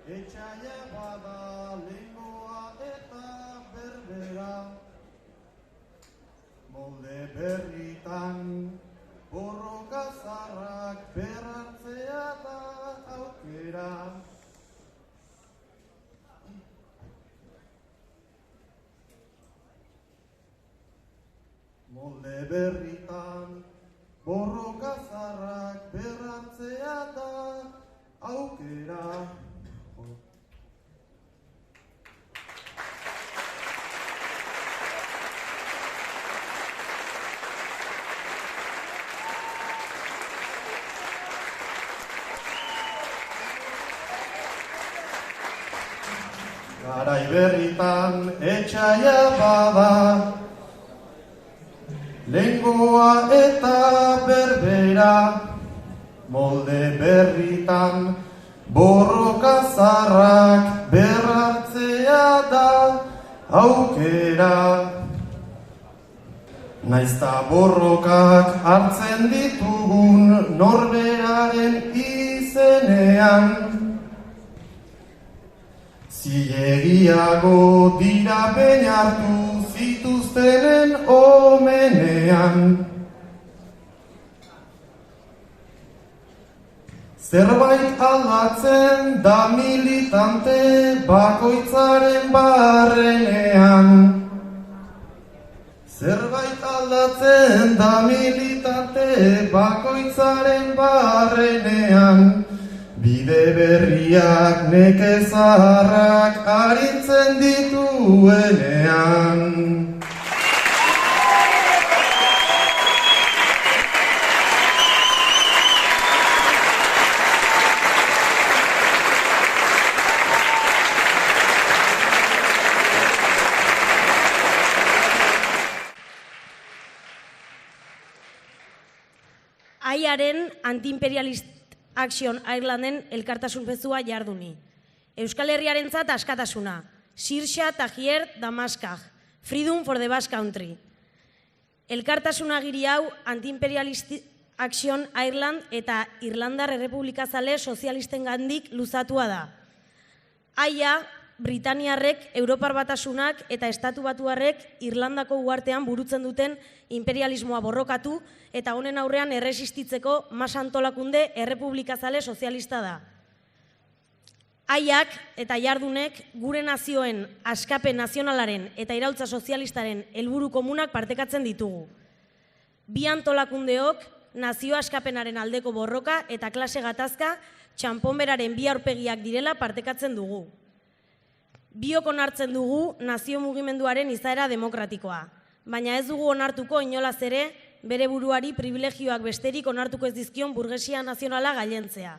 etxaia bada lehengoa eta berbera. Molde berritan borroka zarrak berrantzea da aukera. Molde berritan borroka zarrak berrantzea da aukera. Garai berritan etxaia bada, lehengoa eta berbera. Molde berritan borroka zarrak berrantzea da aukera. Naizta borrokak hartzen ditugun norberaren izenean, zilegiago dira behin hartu zituztenen omenean. Zerbait aldatzen da militante bakoitzaren barrenean. Zerbait aldatzen da militante bakoitzaren barrenean. Bide berriak nekezarrak arintzen dituenean. Aiaren Anti-Imperialist Action Irlanden elkartasun bezua jarduni. Euskal Herriarentzat askatasuna. Sirxa, Tagier, Damaskaj. Freedom for the Basque Country. Elkartasun agiri hau Anti-Imperialist Action Ireland eta Irlandar Errepublikazale sozialisten gandik luzatua da. Aia, Britaniarrek, Europar Batasunak eta Estatu Batuarrek Irlandako uhartean burutzen duten imperialismoa borrokatu eta honen aurrean erresistitzeko mas antolakunde errepublikazale sozialista da. Aiak eta jardunek gure nazioen askapen nazionalaren eta iraultza sozialistaren helburu komunak partekatzen ditugu. Bi antolakundeok nazio askapenaren aldeko borroka eta klase gatazka txanponberaren bi aurpegiak direla partekatzen dugu. Biok onartzen dugu nazio mugimenduaren izaera demokratikoa, baina ez dugu onartuko inolaz ere bere buruari privilegioak besterik onartuko ez dizkion burgesia nazionala gailentzea.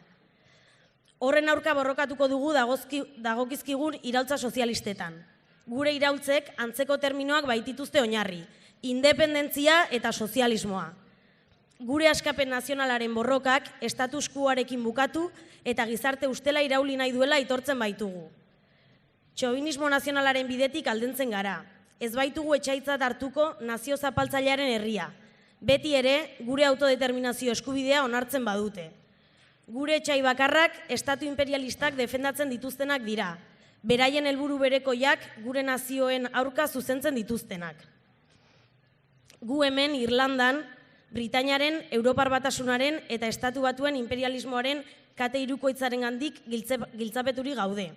Horren aurka borrokatuko dugu dagokizkigun iraultza sozialistetan. Gure iraultzek antzeko terminoak baitituzte oinarri, independentzia eta sozialismoa. Gure askapen nazionalaren borrokak status quoarekin bukatu eta gizarte ustela irauli nahi duela aitortzen baitugu. Txobinismo nazionalaren bidetik aldentzen gara. Ez baitugu etxaitzat hartuko nazio zapaltzailearen herria. Beti ere, gure autodeterminazio eskubidea onartzen badute. Gure etxai bakarrak estatu imperialistak defendatzen dituztenak dira. Beraien helburu berekoiak gure nazioen aurka zuzentzen dituztenak. Gu hemen Irlandan, Britainiaren, Europar Batasunaren eta Estatu Batuen imperialismoaren kate hirukoitzaren gandik giltzapeturi gaude.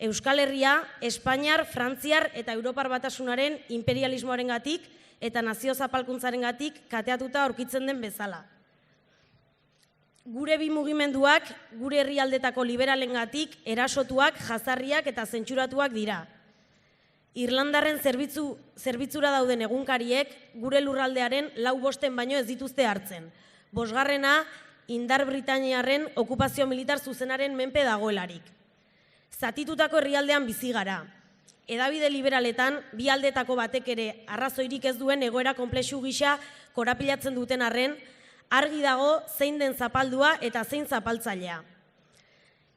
Euskal Herria, Espainiar, Frantziar eta Europar Batasunaren imperialismoaren gatik eta nazio zapalkuntzaren gatik kateatuta aurkitzen den bezala. Gure bi mugimenduak, gure herrialdetako liberalen gatik erasotuak, jazarriak eta zentsuratuak dira. Irlandarren zerbitzura dauden egunkariek gure lurraldearen 4 baino ez dituzte hartzen. 5. Indar Britainiarren okupazio militar zuzenaren menpe dagoelarik. Zatitutako herrialdean bizi gara. Hedabide liberaletan, bi aldetako batek ere arrazoirik ez duen egoera konplexu gisa korapilatzen duten arren, argi dago zein den zapaldua eta zein zapaltzailea.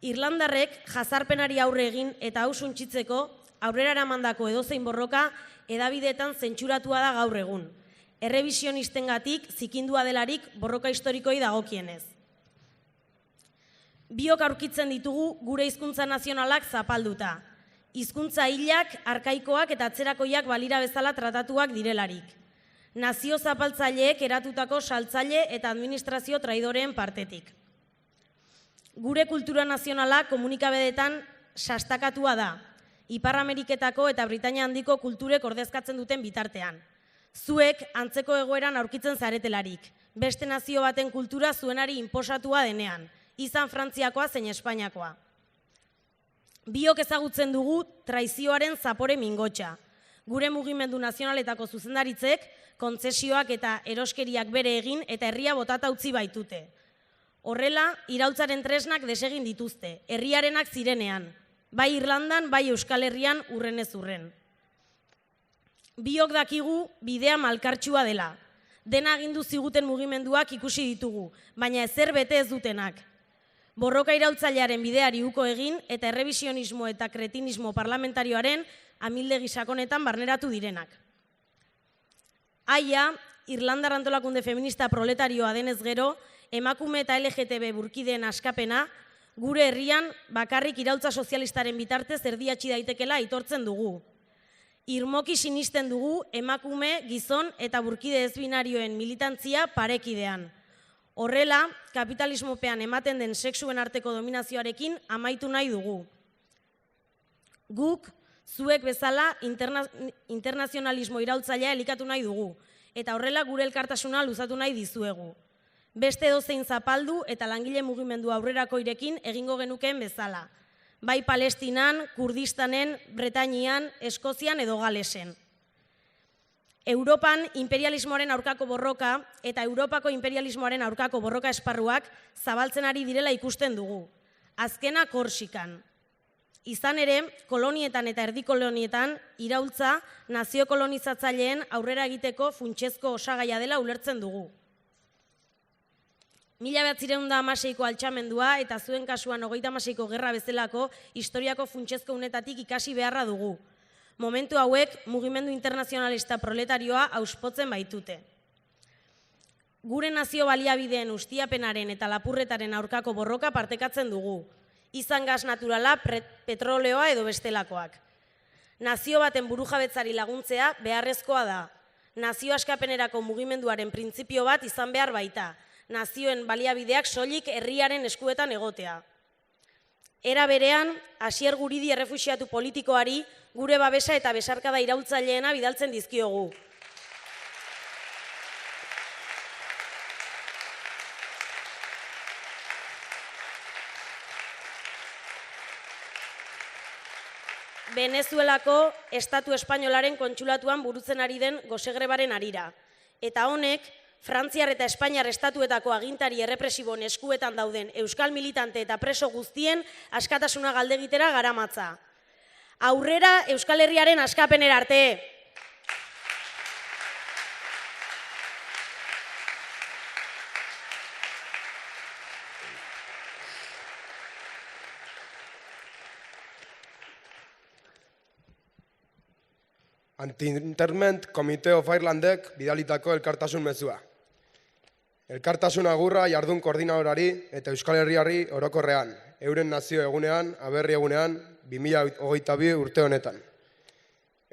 Irlandarrek jazarpenari aurre egin eta hau suntsitzeko aurrera eramandako edozein borroka hedabideetan zentsuratua da gaur egun. Errebizionistengatik zikindua delarik borroka historikoi dagokienez. Biok aurkitzen ditugu gure hizkuntza nazionalak zapalduta. Hizkuntza hilak, arkaikoak eta atzerakoiak balira bezala tratatuak direlarik. Nazio zapaltzaileek eratutako saltzaile eta administrazio traidoreen partetik. Gure kultura nazionala komunikabideetan sastakatua da, Ipar Ameriketako eta Britainia handiko kulturek ordezkatzen duten bitartean. Zuek antzeko egoeran aurkitzen zaretelarik, beste nazio baten kultura zuenari inposatua denean, izan Frantziakoa zein Espainiakoa. Biok ezagutzen dugu traizioaren zapore mingotsa. Gure mugimendu nazionaletako zuzendaritzek, kontzesioak eta eroskeriak bere egin eta herria botata utzi baitute. Horrela, iraultzaren tresnak desegin dituzte, herriarenak zirenean, bai Irlandan, bai Euskal Herrian urrenez urren. Biok dakigu bidea malkartsua dela. Dena agindu ziguten mugimenduak ikusi ditugu, baina ezer bete ez dutenak. Borroka iraultzailearen bideari uko egin eta errebisionismo eta kretinismo parlamentarioaren amildegi sakonetan barneratu direnak. Aia, Irlandar antolakunde feminista proletarioa denez gero, emakume eta LGTB burkideen askapena, gure herrian bakarrik iraultza sozialistaren bitartez erdiatzi daitekela aitortzen dugu. Irmoki sinisten dugu emakume, gizon eta burkide ezbinarioen militantzia parekidean. Horrela, kapitalismopean ematen den sexuen arteko dominazioarekin amaitu nahi dugu. Guk, zuek bezala internazionalismo iraultzailea elikatu nahi dugu, eta horrela gure elkartasuna luzatu nahi dizuegu. Beste edozein zapaldu eta langile mugimendu aurrerako irekin egingo genukeen bezala. Bai Palestinan, Kurdistanen, Bretainian, Eskozian edo Galesen. Europan imperialismoaren aurkako borroka eta Europako imperialismoaren aurkako borroka esparruak zabaltzen ari direla ikusten dugu. Azkena Korsikan. Izan ere, kolonietan eta erdikolonietan iraultza nazio kolonizatzaileen aurrera egiteko funtsezko osagaia dela ulertzen dugu. 1916ko altxamendua eta zuen kasuan 36ko gerra bezalako historiako funtsezko unetatik ikasi beharra dugu. Momentu hauek mugimendu internazionalista proletarioa auspotzen baitute. Gure nazio baliabideen ustiapenaren eta lapurretaren aurkako borroka partekatzen dugu. Izan gas naturala, petroleoa edo bestelakoak. Nazio baten burujabetzari laguntzea beharrezkoa da. Nazio askapenerako mugimenduaren printzipio bat izan behar baita. Nazioen baliabideak soilik herriaren eskuetan egotea. Era berean, Asier Guridi errefuxiatu politikoari gure babesa eta besarkada iraultzaileena bidaltzen dizkiogu. Venezuelako estatu espainolaren kontsulatuan burutzen ari den gosegrebaren harira. Eta honek, Frantziar eta Espainiar estatuetako agintari errepresibon eskuetan dauden euskal militante eta preso guztien askatasuna galdegitera garamatza. Aurrera Euskal Herriaren askapenera arte! Anti-Interment Committee of Irelandek bidalitako elkartasun mezua. Elkartasun agurra jardun koordinadorari eta Euskal Herriari orokorrean, euren nazio egunean, aberri egunean, 2022 urte honetan.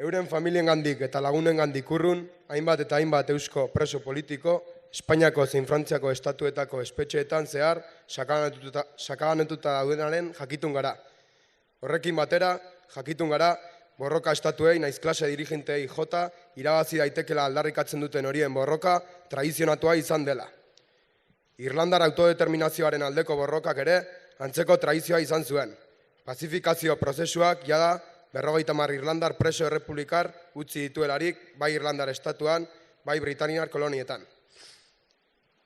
Euren familiengandik eta lagunengandik urrun, hainbat eta hainbat eusko preso politiko, Espainiako zein Frantziako estatuetako espetxeetan zehar sakaganetuta daudenaren jakitun gara. Horrekin batera, jakitun gara, borroka estatuei naiz klase dirigentei jota irabazi daitekela aldarrikatzen duten horien borroka tradizionatua izan dela. Irlandar autodeterminazioaren aldeko borrokak ere antzeko tradizioa izan zuen. Pazifikazio prozesuak jada 50 Irlandar preso errepublikar utzi dituelarik bai Irlandar estatuan, bai Britaniar kolonietan.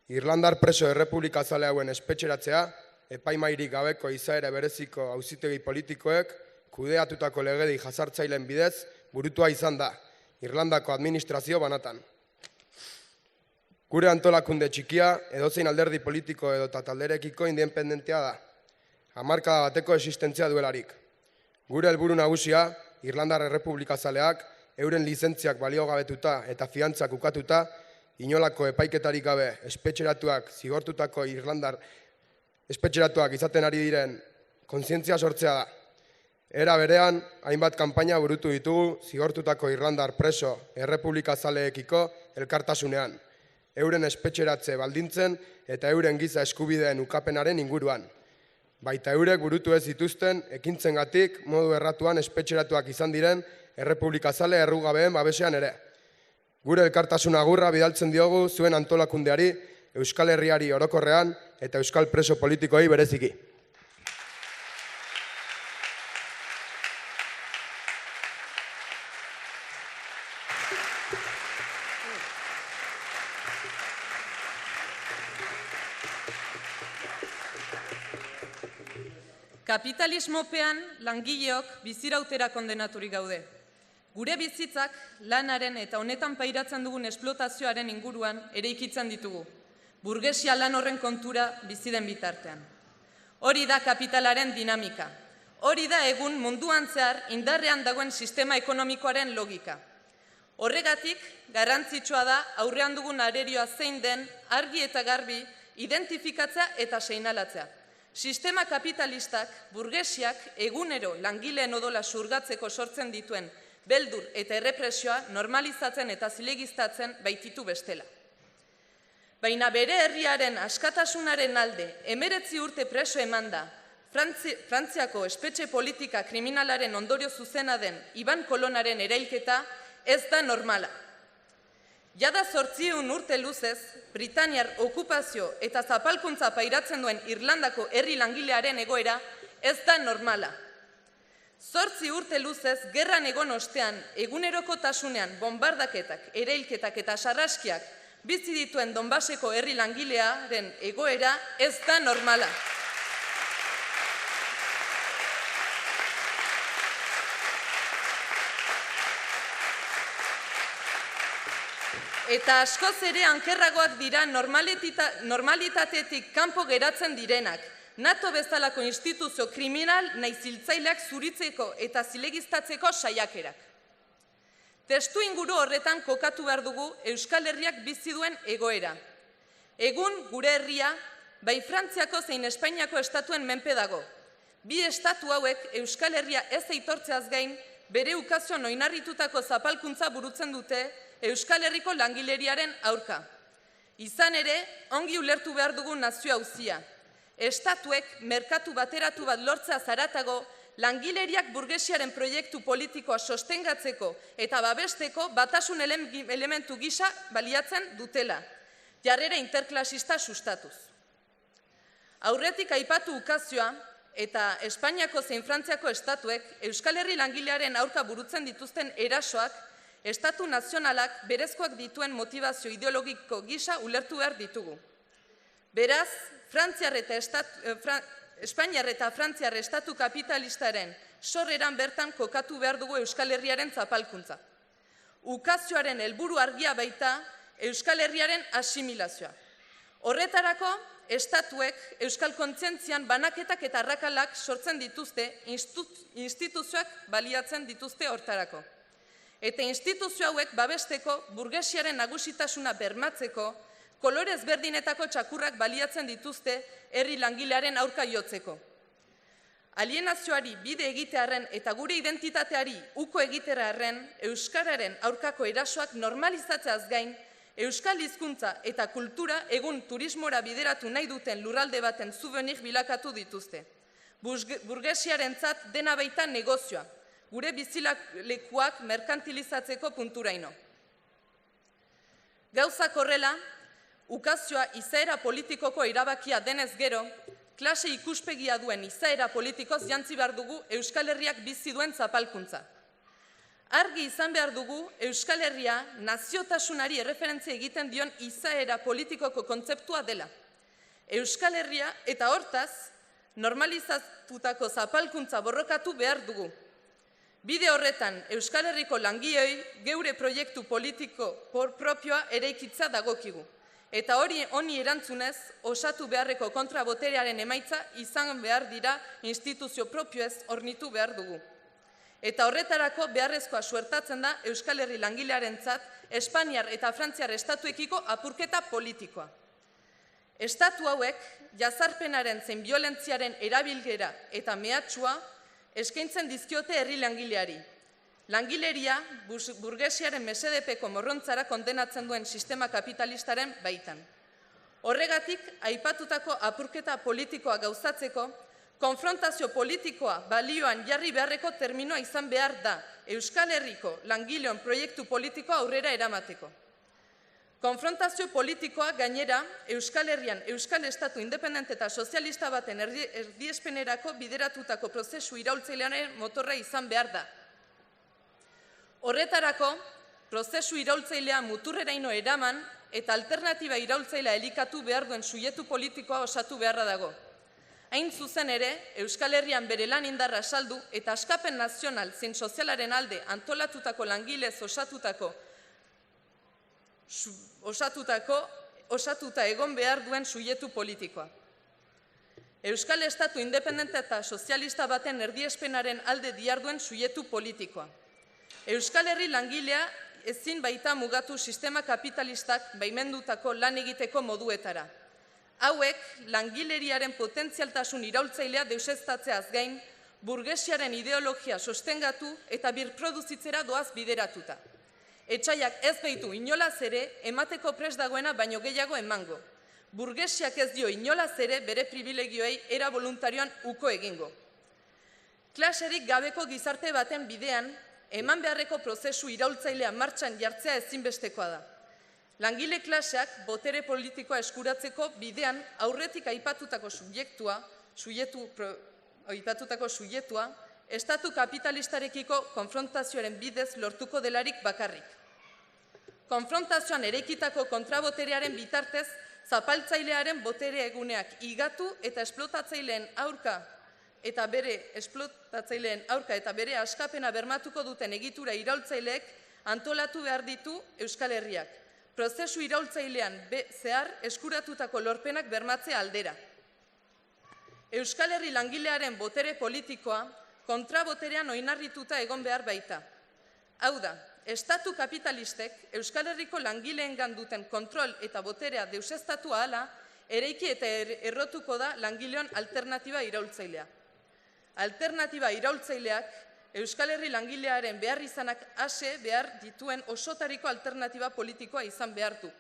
Irlandar preso errepublikazale hauen espetxeratzea, epaimairik gabeko izaera bereziko auzitegi politikoek kudeatutako legedi jazartzaileen bidez burutua izan da, Irlandako administrazio banatan. Gure antolakunde txikia edozein alderdi politiko edo talderekiko independentea da, hamarkada bateko existentzia duelarik. Gure helburu nagusia, Irlandar errepublikazaleak, euren lizentziak baliogabetuta eta fiantzak ukatuta, inolako epaiketarik gabe espetxeratuak zigortutako Irlandar espetxeratuak izaten ari diren kontzientzia sortzea da. Era berean, hainbat kanpaina burutu ditugu zigortutako irlandar preso errepublikazaleekiko elkartasunean, euren espetxeratze baldintzen eta euren giza eskubideen ukapenaren inguruan. Baita eurek burutu ez dituzten ekintzengatik modu erratuan espetxeratuak izan diren errepublikazale errugabeen babesean ere. Gure elkartasun agurra bidaltzen diogu zuen antolakundeari, Euskal Herriari orokorrean eta euskal preso politikoei bereziki. Kapitalismopean langileok bizirautera kondenaturik gaude. Gure bizitzak lanaren eta honetan pairatzen dugun esplotazioaren inguruan eraikitzen ditugu. Burgesia lan horren kontura bizi den bitartean. Hori da kapitalaren dinamika. Hori da egun munduan zehar indarrean dagoen sistema ekonomikoaren logika. Horregatik, garrantzitsua da aurrean dugun arerioa zein den argi eta garbi identifikatzea eta seinalatzea. Sistema kapitalistak, burgesiak, egunero langileen odola surgatzeko sortzen dituen beldur eta errepresioa normalizatzen eta zilegiztatzen baititu bestela. Baina bere herriaren askatasunaren alde 19 urte preso eman da, Frantziako espetxe politika kriminalaren ondorio zuzena den Iban Kolonaren erailketa ez da normala. Jada 800 urte luzez, Britaniar okupazio eta zapalkuntza pairatzen duen Irlandako herri langilearen egoera ez da normala. 8 urte luzez, gerran egon ostean, egunerokotasunean bonbardaketak, erailketak eta sarraskiak bizi dituen Donbaseko herri langilearen egoera ez da normala. Eta askoz ere ankerragoak dira normalitatetik kanpo geratzen direnak, NATO bezalako instituzio kriminal nahi ziltzaileak zuritzeko eta zilegiztatzeko saiakerak. Testu inguru horretan kokatu behar dugu Euskal Herriak bizi duen egoera. Egun gure herria, bai Frantziako zein Espainiako estatuen menpe dago. Bi estatu hauek Euskal Herria ez aitortzeaz gain, bere ukazioan oinarritutako zapalkuntza burutzen dute Euskal Herriko langileriaren aurka. Izan ere, ongi ulertu behar dugu nazio auzia. Estatuek merkatu bateratu bat lortzea zaratago, langileriak burgesiaren proiektu politikoa sostengatzeko eta babesteko batasun elementu gisa baliatzen dutela, jarrera interklasista sustatuz. Aurretik aipatu ukazioa eta Espainiako zein Frantziako estatuek Euskal Herri langilearen aurka burutzen dituzten erasoak Estatu nazionalak berezkoak dituen motivazio ideologiko gisa ulertu behar ditugu. Beraz, Espainiar eta Frantziar estatu kapitalistaren sorreran bertan kokatu behar dugu Euskal Herriaren zapalkuntza. Ukazioaren helburu argia baita Euskal Herriaren asimilazioa. Horretarako, estatuek Euskal kontzientzian banaketak eta arrakalak sortzen dituzte, instituzioak baliatzen dituzte hortarako. Eta instituzio hauek babesteko, burgesiaren nagusitasuna bermatzeko, kolorez berdinetako txakurrak baliatzen dituzte herri langilearen aurka jotzeko. Alienazioari bide egitearren eta gure identitateari uko egitearren Euskararen aurkako erasoak normalizatzeaz gain, Euskal hizkuntza eta kultura egun turismora bideratu nahi duten lurralde baten souvenir bilakatu dituzte. Burgesiarentzat dena baita negozioa, gure bizilekuak merkantilizatzeko punturaino. Gauzak horrela, ukazioa izaera politikoko erabakia denez gero, klase ikuspegia duen izaera politikoz jantzi behar dugu Euskal Herriak bizi duen zapalkuntza. Argi izan behar dugu Euskal Herria naziotasunari erreferentzia egiten dion izaera politikoko kontzeptua dela. Euskal Herria eta hortaz normalizatutako zapalkuntza borrokatu behar dugu. Bide horretan Euskal Herriko langileei geure proiektu politiko propioa eraikitza dagokigu. Eta honi erantzunez, osatu beharreko kontraboterearen emaitza izan behar dira instituzio propioez hornitu behar dugu. Eta horretarako beharrezkoa suertatzen da Euskal Herri langilearentzat Espainiar eta Frantziar estatuekiko apurketa politikoa. Estatu hauek jazarpenaren zein biolentziaren erabilgera eta mehatxua eskaintzen dizkiote herri langileari. Langileria burgesiaren mesedepeko morrontzara kondenatzen duen sistema kapitalistaren baitan. Horregatik, aipatutako apurketa politikoa gauzatzeko, konfrontazio politikoa balioan jarri beharreko terminoa izan behar da Euskal Herriko langileon proiektu politikoa aurrera eramateko. Konfrontazio politikoa gainera Euskal Herrian Euskal Estatu independente eta sozialista baten erdiespenerako bideratutako prozesu iraultzailearen motorra izan behar da. Horretarako, prozesu iraultzailea muturreraino eraman eta alternatiba iraultzailea elikatu behar duen subjektu politikoa osatu beharra dago. Hain zuzen ere, Euskal Herrian bere lan indarra saldu eta askapen nazional zein sozialaren alde antolatutako langilez osatuta egon behar duen subjektu politikoa. Euskal Estatu independente eta sozialista baten erdiespenaren alde diharduen subjektu politikoa. Euskal Herri langilea ezin baita mugatu sistema kapitalistak baimendutako lan egiteko moduetara. Hauek, langileriaren potentzialtasun iraultzailea deuseztatzeaz gain, burgesiaren ideologia sostengatu eta birproduzitzera doaz bideratuta. Etsaiak ez baitu inolaz ere emateko prest dagoena baino gehiago emango. Burgesiak ez dio inolaz ere bere privilegioei era voluntarioan uko egingo. Klaserik gabeko gizarte baten bidean, eman beharreko prozesu iraultzailea martxan jartzea ezinbestekoa da. Langile klaseak botere politikoa eskuratzeko bidean aurretik aipatutako subjektua, estatu kapitalistarekiko konfrontazioaren bidez lortuko delarik bakarrik. Konfrontazioan erekitako kontraboterearen bitartez, zapaltzailearen botere eguneak igatu eta esplotatzaileen aurka eta bere askapena bermatuko duten egitura iraultzaileek antolatu behar ditu Euskal Herriak. Prozesu iraultzailean zehar eskuratutako lorpenak bermatzea aldera. Euskal Herri langilearen botere politikoa kontraboterean oinarrituta egon behar baita. Hau da, estatu kapitalistek Euskal Herriko langileengan duten kontrol eta boterea deuseztatu ahala, ereiki eta errotuko da langileon alternatiba iraultzailea. Alternatiba iraultzaileak Euskal Herri langilearen behar izanak ase behar dituen osotariko alternatiba politikoa izan behartu.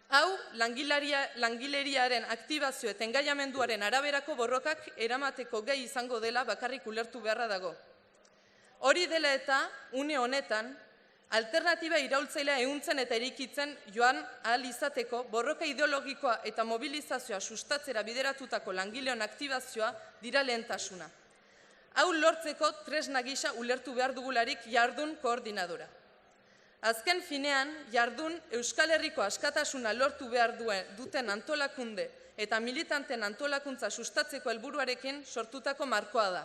Hau, langileriaren aktibazio eta engaiamenduaren araberako borrokak eramateko gai izango dela bakarrik ulertu beharra dago. Hori dela eta, une honetan, alternatiba iraultzailea ehuntzen eta erikitzen joan ahal izateko borroka ideologikoa eta mobilizazioa sustatzera bideratutako langileon aktibazioa dira lehentasuna. Hau lortzeko tresna gisa ulertu behar dugularik jardun koordinadora. Azken finean, jardun Euskal Herriko askatasuna lortu behar duten antolakunde eta militanten antolakuntza sustatzeko helburuarekin sortutako markoa da.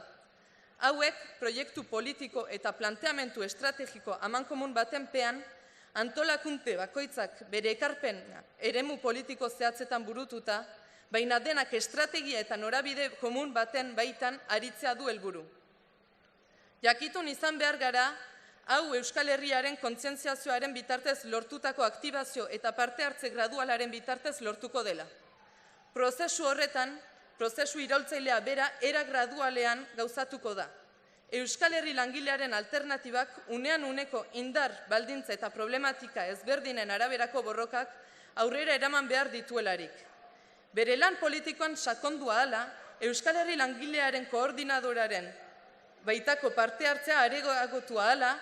Hauek, proiektu politiko eta planteamendu estrategiko amankomun baten pean, antolakunte bakoitzak bere ekarpena eremu politiko zehatzetan burututa, baina denak estrategia eta norabide komun baten baitan aritzea du helburu. Jakitun izan behar gara, hau Euskal Herriaren kontzientziazioaren bitartez lortutako aktibazio eta parte hartze gradualaren bitartez lortuko dela. Prozesu horretan, prozesu iraultzailea bera era gradualean gauzatuko da. Euskal Herri langilearen alternatibak unean uneko indar, baldintza eta problematika ezberdinen araberako borrokak aurrera eraman behar dituelarik. Bere lan politikoan sakondua ahala, Euskal Herri langilearen koordinadoraren baitako parte hartzea areagotu ahala,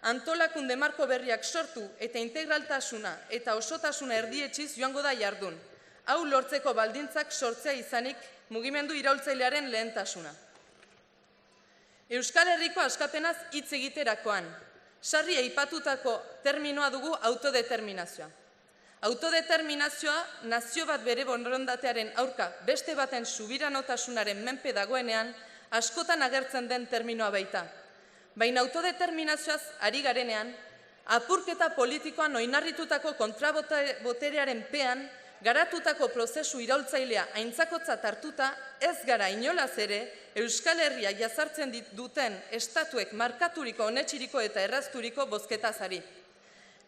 antolakunde marko berriak sortu eta integraltasuna eta osotasuna erdietxiz joango da jardun. Hau lortzeko baldintzak sortzea izanik mugimendu iraultzailearen lehentasuna. Euskal Herriko askapenaz hitz egiterakoan, sarri aipatutako terminoa dugu autodeterminazioa. Autodeterminazioa nazio bat bere borondatearen aurka beste baten subiranotasunaren menpe dagoenean askotan agertzen den terminoa baita. Baina autodeterminazioaz ari garenean, apurketa politikoan oinarritutako kontraboterearen pean garatutako prozesu iraultzailea aintzakotzat hartuta ez gara inolaz ere Euskal Herria jazartzen duten estatuek markaturiko, onetsiriko eta errazturiko bozketaz ari.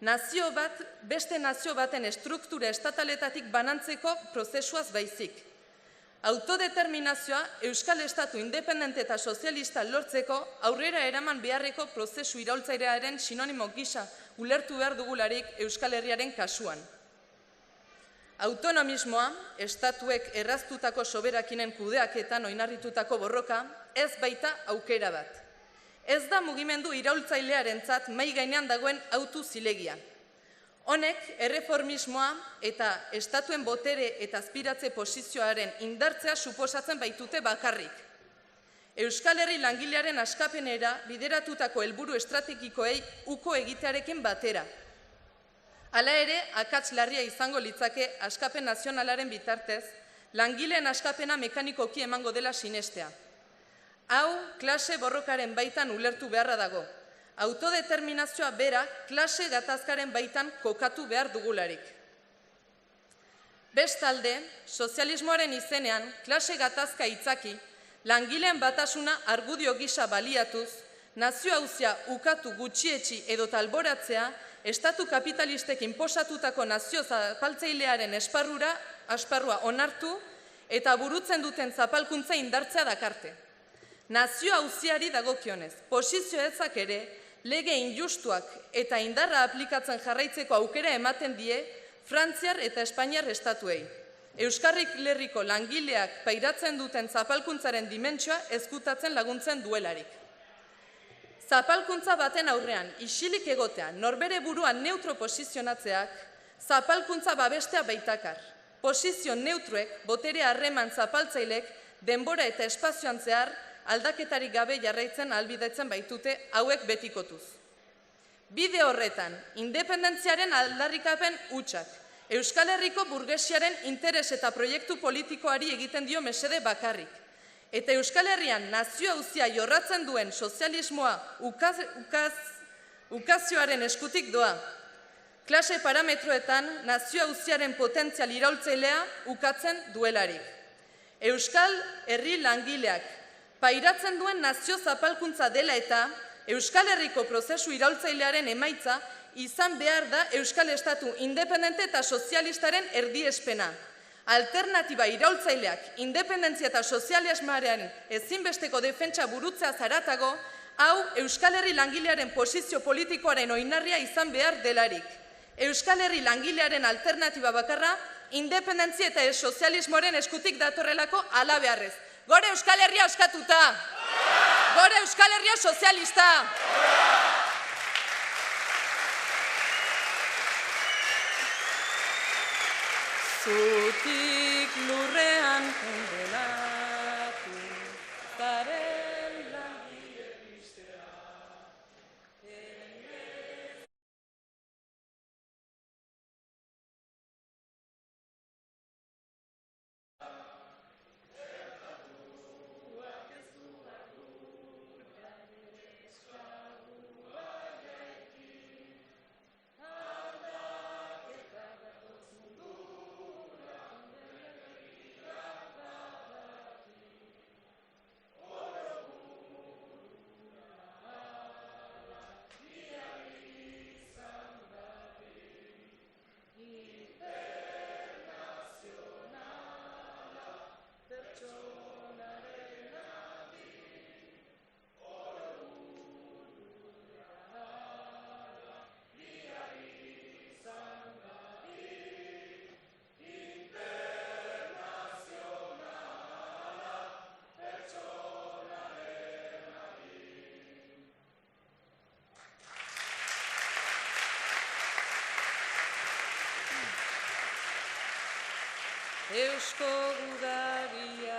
Nazio bat, beste nazio baten estruktura estataletatik banantzeko prozesuaz baizik. Autodeterminazioa Euskal Estatu independente eta sozialista lortzeko aurrera eraman beharreko prozesu iraultzailearen sinonimo gisa ulertu behar dugularik Euskal Herriaren kasuan. Autonomismoa, estatuek erraztutako soberakinen kudeaketan oinarritutako borroka, ez baita aukera bat. Ez da mugimendu iraultzailearentzat mai gainean dagoen autu zilegia. Honek, erreformismoa eta estatuen botere eta aspiratze posizioaren indartzea suposatzen baitute bakarrik. Euskal Herri langilearen askapenera bideratutako helburu estrategikoei uko egitearekin batera. Hala ere, akats larria izango litzake askapen nazionalaren bitartez, langileen askapena mekanikoki emango dela sinestea. Hau, klase borrokaren baitan ulertu beharra dago. Autodeterminazioa bera klase gatazkaren baitan kokatu behar dugularik. Bestalde, sozialismoaren izenean klase gatazka itzaki, langileen batasuna argudio gisa baliatuz, nazio auzia ukatu gutxietsi edo talboratzea, estatu kapitalistek inposatutako nazio zapaltzailearen esparrua onartu eta burutzen duten zapalkuntza indartzea dakarte. Nazio auziari dagokionez, posizio ezak ere, lege injustuak eta indarra aplikatzen jarraitzeko aukera ematen die Frantziar eta Espainiar estatuei. Euskal Herriko langileak pairatzen duten zapalkuntzaren dimentsioa ezkutatzen laguntzen duelarik. Zapalkuntza baten aurrean, isilik egotea, norbere buruan neutro posizionatzeak, zapalkuntza babestea baitakar. Posizio neutruek, botere harreman zapaltzailek, denbora eta espazioan zehar, aldaketarik gabe jarraitzen ahalbidetzen baitute hauek betikotuz. Bide horretan, independentziaren aldarrikapen hutsak, Euskal Herriko burgesiaren interes eta proiektu politikoari egiten dio mesede bakarrik. Eta Euskal Herrian nazio auzia jorratzen duen sozialismoa ukazioaren eskutik doa. Klase parametroetan nazio auziaren potentzial iraultzailea ukatzen duelarik. Euskal Herri langileak pairatzen duen nazio zapalkuntza dela eta Euskal Herriko prozesu iraultzailearen emaitza izan behar da Euskal Estatu independente eta sozialistaren erdiespena. Alternatiba iraultzaileak, independentzia eta sozialismoaren ezinbesteko defentsa burutzea zaratago, hau Euskal Herri langilearen posizio politikoaren oinarria izan behar delarik. Euskal Herri langilearen alternatiba bakarra, independentzia eta sozialismoaren eskutik datorrelako hala beharrez. Gore Euskal Herria oskatuta! Gore Euskal Herria sozialista! Zutik lurrean kondenatu, zaren langile pistea. Eusko Gudaria